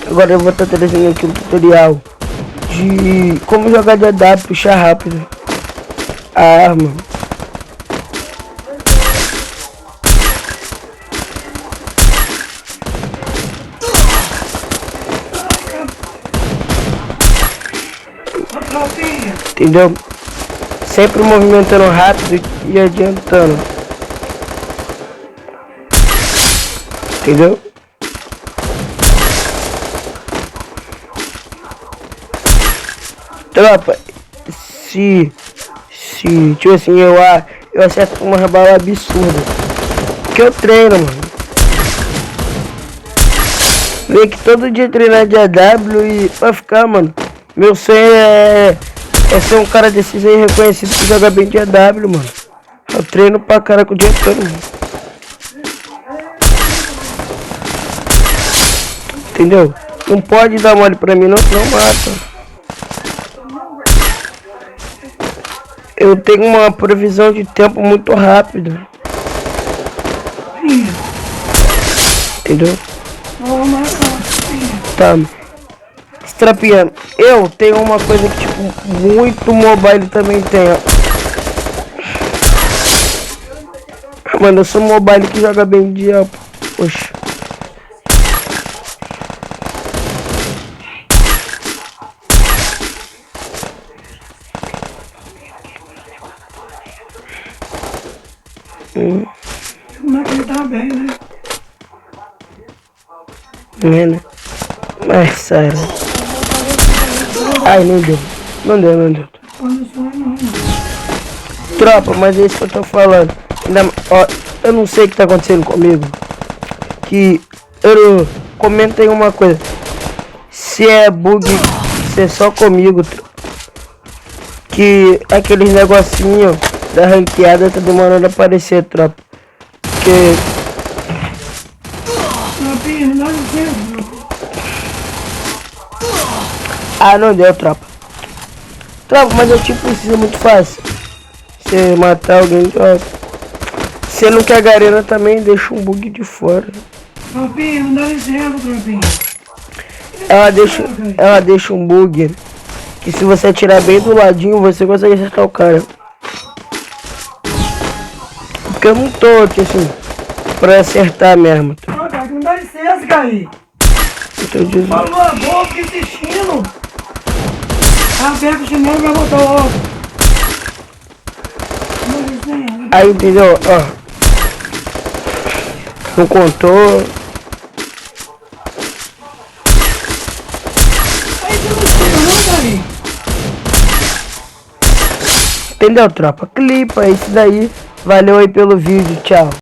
Agora eu vou estar trazendo aqui um tutorial de como jogar de AW, puxar rápido a arma. Entendeu? Sempre movimentando rápido e adiantando. Entendeu? Tropa, se tipo assim, eu acerto uma bala absurda. Que eu treino, mano. Vem que todo dia treinar de AW e pra ficar, mano. Meu sonho é ser um cara desses aí reconhecido que joga bem de AW, mano. Eu treino pra caraca o dia todo, mano. Entendeu? Não pode dar mole pra mim, não mata. Eu tenho uma previsão de tempo muito rápida. Entendeu? Tá. Strapinha, eu tenho uma coisa que tipo muito mobile também tem, ó. Mano, eu sou mobile que joga bem de ó. Poxa. Como é que ele tá bem, né? Né? Mas sério. Ai, não deu. Não deu. Tropa, mas é isso que eu tô falando. Ó, eu não sei o que tá acontecendo comigo. Que eu comentei uma coisa. Se é bug, se é só comigo. Que aqueles negocinhos da ranqueada tá demorando a aparecer, tropa. Porque não deu, tropa. Tropa, mas é tipo isso, é muito fácil. Você matar alguém, tropa. Se não quer garena também, deixa um bug de fora. Tropinha, não dá licença, tropinha. Ela deixa um bug que se você atirar bem do ladinho, você consegue acertar o cara. Porque eu não tô aqui assim pra acertar mesmo. Não dá licença, Caí. Falou a boca insistindo. Pega o chinelo e vai botar logo. Aí, entendeu? Ó. Não contou. Aí você não tira, não, Caí. Entendeu, tropa? Clipa isso daí. Valeu aí pelo vídeo. Tchau.